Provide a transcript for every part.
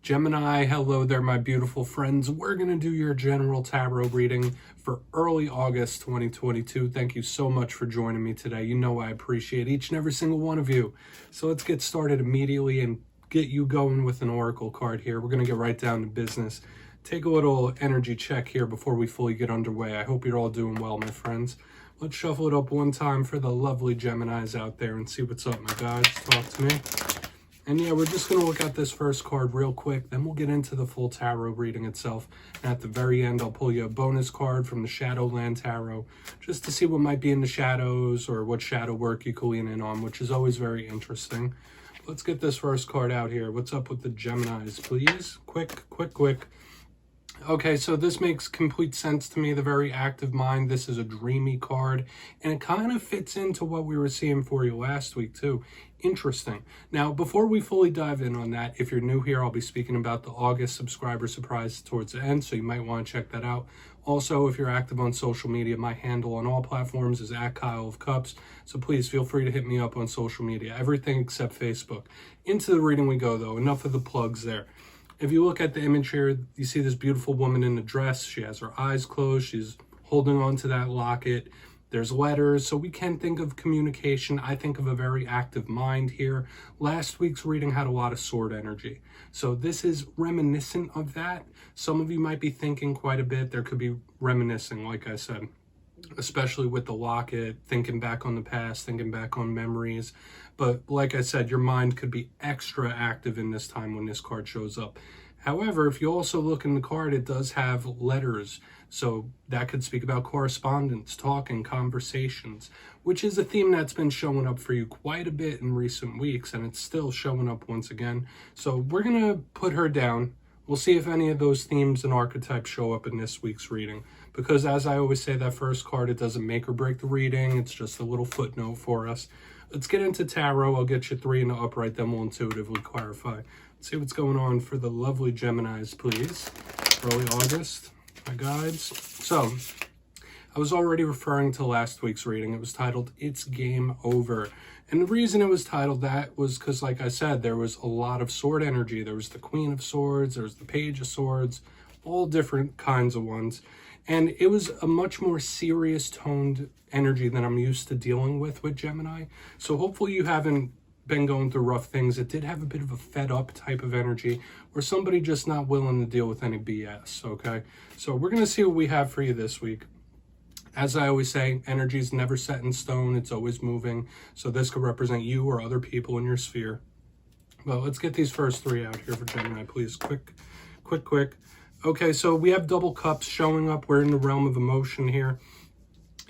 Gemini, hello there, my beautiful friends. We're going to do your general tarot reading for early August 2022. Thank you so much for joining me today. You know I appreciate each and every single one of you. So let's get started immediately and get you going with an oracle card here. We're going to get right down to business. Take a little energy check here before we fully get underway. I hope you're all doing well, my friends. Let's shuffle it up one time for the lovely Geminis out there and see what's up, my guys. Talk to me. And yeah, we're just going to look at this first card real quick, then we'll get into the full tarot reading itself. And at the very end, I'll pull you a bonus card from the Shadowland Tarot, just to see what might be in the shadows or what shadow work you can lean in on, which is always very interesting. Let's get this first card out here. What's up with the Geminis, please? Quick. Okay, so this makes complete sense to me, the very active mind. This is a dreamy card, and it kind of fits into what we were seeing for you last week, too. Interesting. Now, before we fully dive in on that, if you're new here, I'll be speaking about the August subscriber surprise towards the end, so you might want to check that out. Also, if you're active on social media, my handle on all platforms is @KyleofCups, so please feel free to hit me up on social media, everything except Facebook. Into the reading we go, though. Enough of the plugs there. If you look at the image here, you see this beautiful woman in a dress. She has her eyes closed. She's holding on to that locket. There's letters, so we can think of communication. I think of a very active mind here. Last week's reading had a lot of sword energy. So this is reminiscent of that. Some of you might be thinking quite a bit. There could be reminiscing, like I said, especially with the locket, thinking back on the past, thinking back on memories. But like I said, your mind could be extra active in this time when this card shows up. However, if you also look in the card, it does have letters. So that could speak about correspondence, talking, conversations, which is a theme that's been showing up for you quite a bit in recent weeks, and it's still showing up once again. So we're going to put her down. We'll see if any of those themes and archetypes show up in this week's reading. Because as I always say, that first card, it doesn't make or break the reading. It's just a little footnote for us. Let's get into tarot. I'll get you 3 in the upright, then we'll intuitively clarify. Let's see what's going on for the lovely Geminis, please. Early August, my guides. So, I was already referring to last week's reading. It was titled, It's Game Over. And the reason it was titled that was because, like I said, there was a lot of sword energy. There was the Queen of Swords, there was the Page of Swords, all different kinds of ones. And it was a much more serious toned energy than I'm used to dealing with Gemini. So hopefully you haven't been going through rough things. It did have a bit of a fed up type of energy or somebody just not willing to deal with any BS, okay? So we're going to see what we have for you this week. As I always say, energy is never set in stone. It's always moving. So this could represent you or other people in your sphere. Well, let's get these first 3 out here for Gemini, please. Quick. Okay, so we have double cups showing up. We're in the realm of emotion here.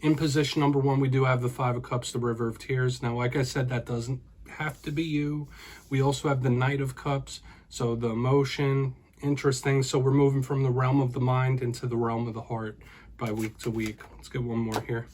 In position number 1, we do have the 5 of Cups, the River of Tears. Now, like I said, that doesn't have to be you. We also have the Knight of Cups, so the emotion, interesting. So we're moving from the realm of the mind into the realm of the heart by week to week. Let's get one more here.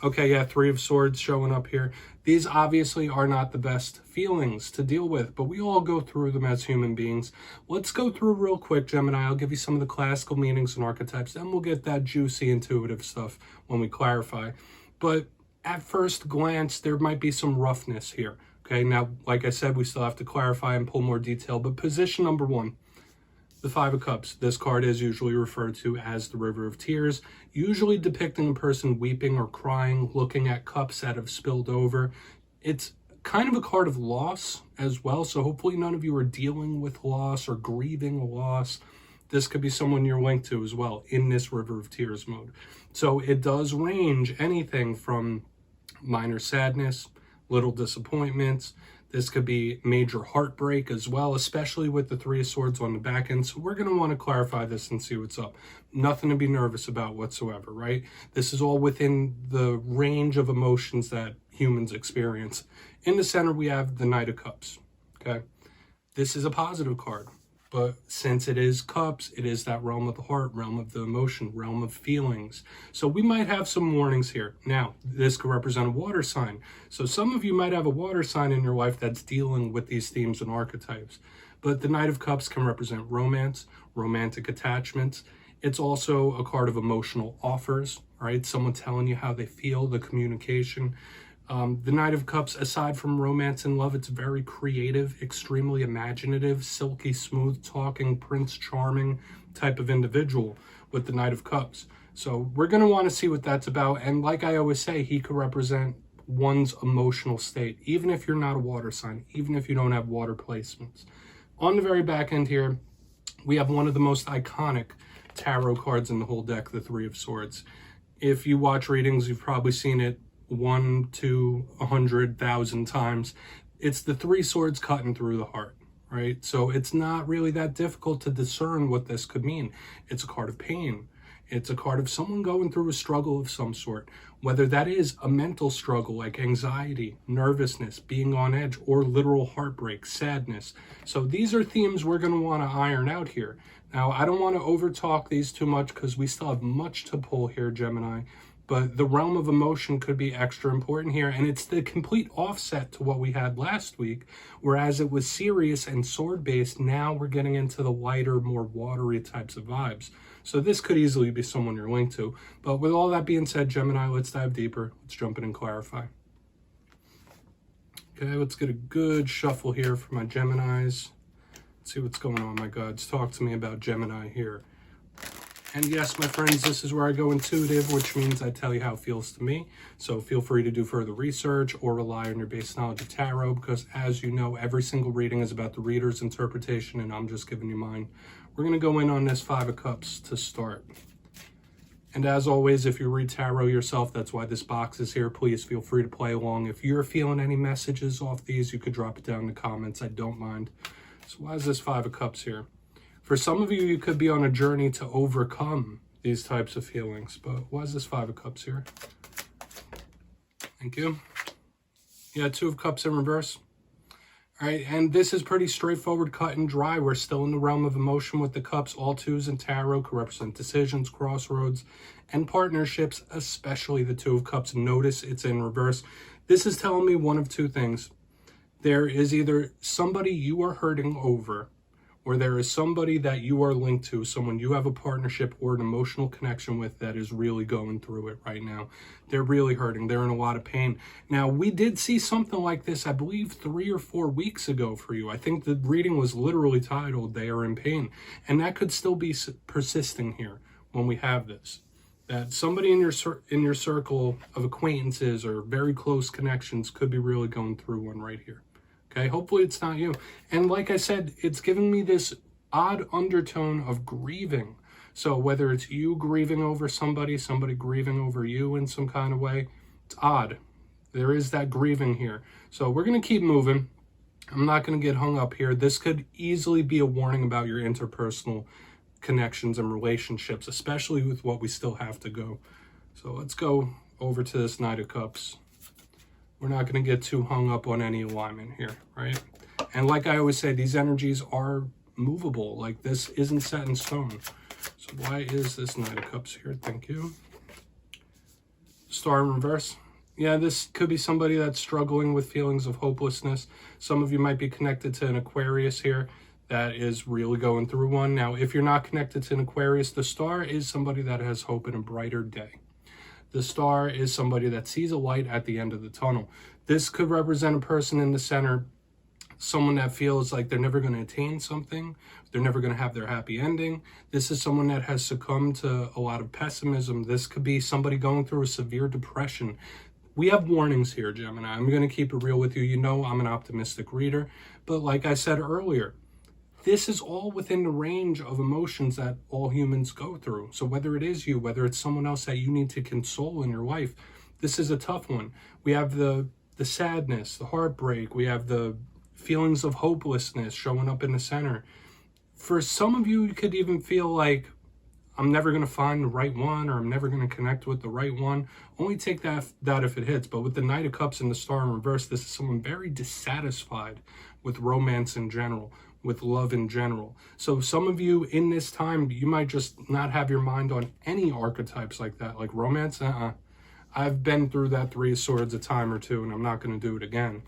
Okay, yeah, 3 of Swords showing up here. These obviously are not the best feelings to deal with, but we all go through them as human beings. Let's go through real quick, Gemini. I'll give you some of the classical meanings and archetypes, then we'll get that juicy intuitive stuff when we clarify. But at first glance, there might be some roughness here. Okay, now, like I said, we still have to clarify and pull more detail, but position number 1. The 5 of Cups. This card is usually referred to as the River of Tears, usually depicting a person weeping or crying, looking at cups that have spilled over. It's kind of a card of loss as well, so hopefully none of you are dealing with loss or grieving a loss. This could be someone you're linked to as well in this River of Tears mode. So it does range anything from minor sadness, little disappointments. This could be major heartbreak as well, especially with the 3 of Swords on the back end. So we're going to want to clarify this and see what's up. Nothing to be nervous about whatsoever, right? This is all within the range of emotions that humans experience. In the center, we have the Knight of Cups, okay? This is a positive card, but since it is cups, it is that realm of the heart, realm of the emotion, realm of feelings. So we might have some warnings here. Now, this could represent a water sign. So some of you might have a water sign in your life that's dealing with these themes and archetypes. But the Knight of Cups can represent romance, romantic attachments. It's also a card of emotional offers, right? Someone telling you how they feel, the communication. The Knight of Cups, aside from romance and love, it's very creative, extremely imaginative, silky smooth talking, Prince Charming type of individual with the Knight of Cups. So we're going to want to see what that's about. And like I always say, he could represent one's emotional state, even if you're not a water sign, even if you don't have water placements. On the very back end here, we have one of the most iconic tarot cards in the whole deck, the Three of Swords. If you watch readings, you've probably seen it 1 to 100,000 times. It's the three swords cutting through the heart, right? So it's not really that difficult to discern what this could mean. It's a card of pain. It's a card of someone going through a struggle of some sort, whether that is a mental struggle like anxiety, nervousness, being on edge, or literal heartbreak, sadness. So these are themes we're going to want to iron out here. Now, I don't want to overtalk these too much because we still have much to pull here, Gemini. But the realm of emotion could be extra important here, and it's the complete offset to what we had last week, whereas it was serious and sword-based. Now we're getting into the lighter, more watery types of vibes. So this could easily be someone you're linked to. But with all that being said, Gemini, let's dive deeper. Let's jump in and clarify. Okay, let's get a good shuffle here for my Geminis. Let's see what's going on, my gods. Talk to me about Gemini here. And yes, my friends, this is where I go intuitive, which means I tell you how it feels to me. So feel free to do further research or rely on your base knowledge of tarot, because as you know, every single reading is about the reader's interpretation, and I'm just giving you mine. We're going to go in on this Five of Cups to start. And as always, if you read tarot yourself, that's why this box is here. Please feel free to play along. If you're feeling any messages off these, you could drop it down in the comments. I don't mind. So why is this Five of Cups here? For some of you, you could be on a journey to overcome these types of feelings. But why is this Five of Cups here? Thank you. Yeah, Two of Cups in reverse. All right, and this is pretty straightforward, cut and dry. We're still in the realm of emotion with the cups. All twos in tarot could represent decisions, crossroads, and partnerships, especially the Two of Cups. Notice it's in reverse. This is telling me one of two things. There is either somebody you are hurting over, or there is somebody that you are linked to, someone you have a partnership or an emotional connection with that is really going through it right now. They're really hurting. They're in a lot of pain. Now, we did see something like this, I believe, 3 or 4 weeks ago for you. I think the reading was literally titled, They Are in Pain. And that could still be persisting here when we have this. That somebody in your circle of acquaintances or very close connections could be really going through one right here. Okay, hopefully it's not you. And like I said, it's giving me this odd undertone of grieving. So whether it's you grieving over somebody, somebody grieving over you in some kind of way, it's odd. There is that grieving here. So we're going to keep moving. I'm not going to get hung up here. This could easily be a warning about your interpersonal connections and relationships, especially with what we still have to go. So let's go over to this Knight of Cups. We're not going to get too hung up on any alignment here, right? And like I always say, these energies are movable. Like this isn't set in stone. So why is this Knight of Cups here? Thank you. Star in reverse. Yeah, this could be somebody that's struggling with feelings of hopelessness. Some of you might be connected to an Aquarius here that is really going through one. Now, if you're not connected to an Aquarius, the star is somebody that has hope in a brighter day. The star is somebody that sees a light at the end of the tunnel. This could represent a person in the center, someone that feels like they're never going to attain something. They're never going to have their happy ending. This is someone that has succumbed to a lot of pessimism. This could be somebody going through a severe depression. We have warnings here, Gemini. I'm going to keep it real with you. You know I'm an optimistic reader. But like I said earlier, this is all within the range of emotions that all humans go through. So whether it is you, whether it's someone else that you need to console in your life, this is a tough one. We have the sadness, the heartbreak. We have the feelings of hopelessness showing up in the center. For some of you, you could even feel like, I'm never going to find the right one, or I'm never going to connect with the right one. Only take that if it hits. But with the Knight of Cups and the Star in reverse, this is someone very dissatisfied with romance in general, with love in general. So some of you in this time, you might just not have your mind on any archetypes like that, like romance. I've been through that Three of Swords a time or two, and I'm not going to do it again.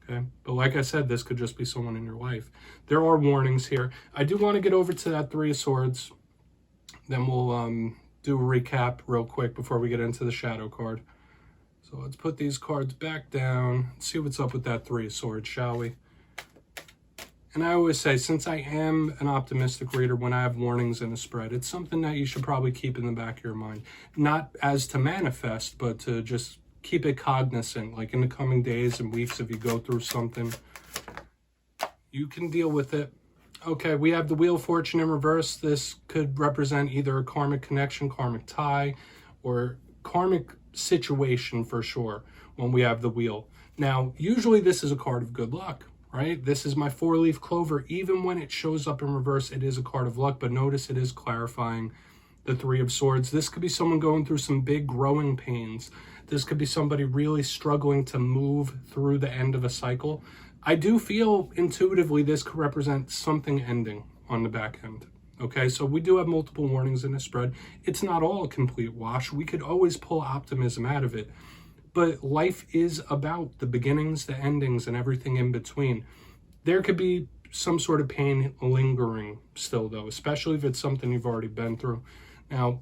Okay, but like I said, this could just be someone in your life. There are warnings here. I do want to get over to that Three of Swords. Then we'll do a recap real quick before we get into the shadow card. So let's put these cards back down, see what's up with that Three of Swords, shall we? And I always say, since I am an optimistic reader, when I have warnings in a spread, it's something that you should probably keep in the back of your mind. Not as to manifest, but to just keep it cognizant. Like in the coming days and weeks, if you go through something, you can deal with it. Okay, we have the Wheel of Fortune in reverse. This could represent either a karmic connection, karmic tie, or karmic situation for sure when we have the wheel. Now, usually this is a card of good luck, right? This is my 4-leaf clover. Even when it shows up in reverse, it is a card of luck, but notice it is clarifying the Three of Swords. This could be someone going through some big growing pains. This could be somebody really struggling to move through the end of a cycle. I do feel intuitively this could represent something ending on the back end. Okay, so we do have multiple warnings in this spread. It's not all a complete wash. We could always pull optimism out of it. But life is about the beginnings, the endings, and everything in between. There could be some sort of pain lingering still, though, especially if it's something you've already been through. Now,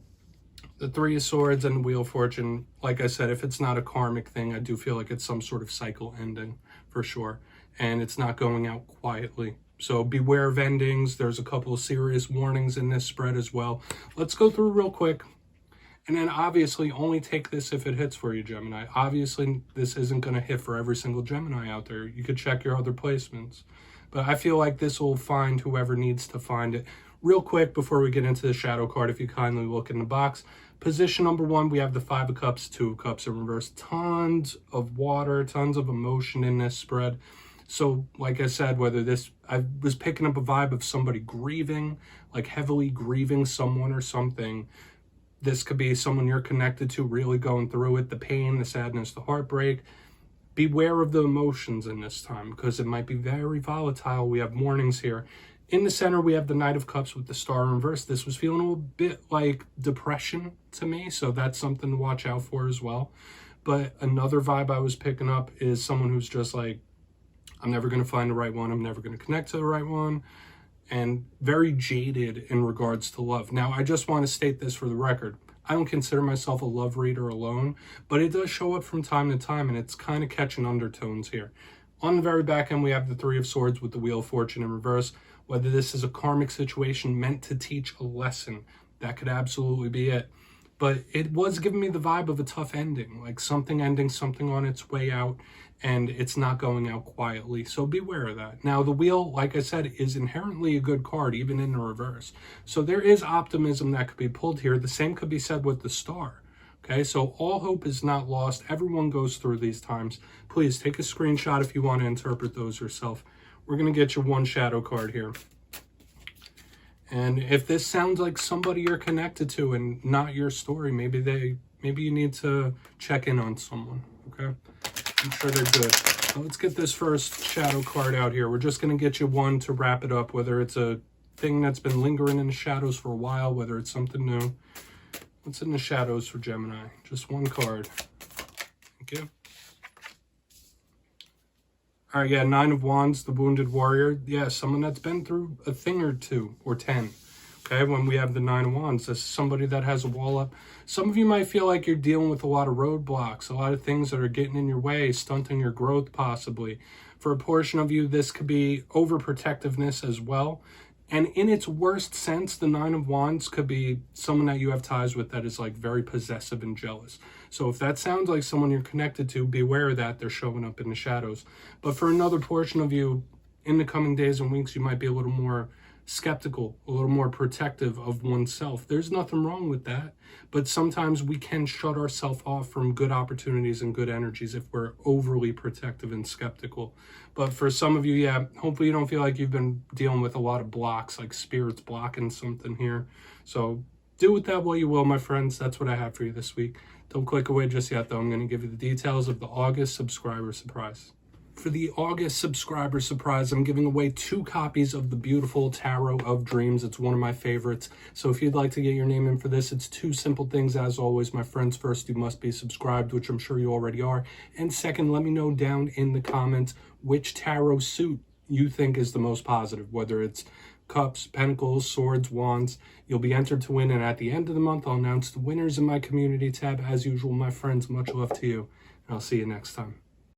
the Three of Swords and the Wheel of Fortune, like I said, if it's not a karmic thing, I do feel like it's some sort of cycle ending for sure. And it's not going out quietly. So beware of endings. There's a couple of serious warnings in this spread as well. Let's go through real quick. And then obviously only take this if it hits for you, Gemini. Obviously, this isn't going to hit for every single Gemini out there. You could check your other placements. But I feel like this will find whoever needs to find it. Real quick, before we get into the shadow card, if you kindly look in the box. Position number 1, we have the 5 of Cups, 2 of Cups in reverse. Tons of water, tons of emotion in this spread. So, like I said, I was picking up a vibe of somebody grieving, like heavily grieving someone or something. This could be someone you're connected to really going through it, the pain, the sadness, the heartbreak. Beware of the emotions in this time because it might be very volatile. We have warnings here. In the center, we have the Knight of Cups with the Star in reverse. This was feeling a little bit like depression to me, so that's something to watch out for as well. But another vibe I was picking up is someone who's just like, I'm never going to find the right one. I'm never going to connect to the right one. And very jaded in regards to love. Now, I just want to state this for the record. I don't consider myself a love reader alone, but it does show up from time to time, and it's kind of catching undertones here. On the very back end, we have the Three of Swords with the Wheel of Fortune in reverse. Whether this is a karmic situation meant to teach a lesson, that could absolutely be it. But it was giving me the vibe of a tough ending, like something ending, something on its way out, and it's not going out quietly. So beware of that. Now, the wheel, like I said, is inherently a good card, even in the reverse. So there is optimism that could be pulled here. The same could be said with the Star. Okay, so all hope is not lost. Everyone goes through these times. Please take a screenshot if you want to interpret those yourself. We're going to get you one shadow card here. And if this sounds like somebody you're connected to and not your story, maybe you need to check in on someone, okay? I'm sure they're good. So let's get this first shadow card out here. We're just going to get you one to wrap it up, whether it's a thing that's been lingering in the shadows for a while, whether it's something new. What's in the shadows for Gemini? Just one card. Thank you. All right, yeah, 9 of Wands, the Wounded Warrior. Yeah, someone that's been through a thing or two, or 10. Okay, when we have the 9 of Wands, this is somebody that has a wall up. Some of you might feel like you're dealing with a lot of roadblocks, a lot of things that are getting in your way, stunting your growth possibly. For a portion of you, this could be overprotectiveness as well. And in its worst sense, the 9 of Wands could be someone that you have ties with that is like very possessive and jealous. So if that sounds like someone you're connected to, beware of that. They're showing up in the shadows. But for another portion of you, in the coming days and weeks, you might be a little more skeptical, a little more protective of oneself. There's nothing wrong with that. But sometimes we can shut ourselves off from good opportunities and good energies if we're overly protective and skeptical. But for some of you, yeah, hopefully you don't feel like you've been dealing with a lot of blocks, like spirits blocking something here. So do with that what you will, my friends. That's what I have for you this week. Don't click away just yet, though. I'm going to give you the details of the August subscriber surprise. For the August subscriber surprise, I'm giving away 2 copies of the beautiful Tarot of Dreams. It's one of my favorites. So if you'd like to get your name in for this, it's 2 simple things. As always, my friends, first, you must be subscribed, which I'm sure you already are. And second, let me know down in the comments which tarot suit you think is the most positive, whether it's Cups, Pentacles, Swords, Wands. You'll be entered to win, and at the end of the month, I'll announce the winners in my community tab. As usual, my friends, much love to you. I'll see you next time.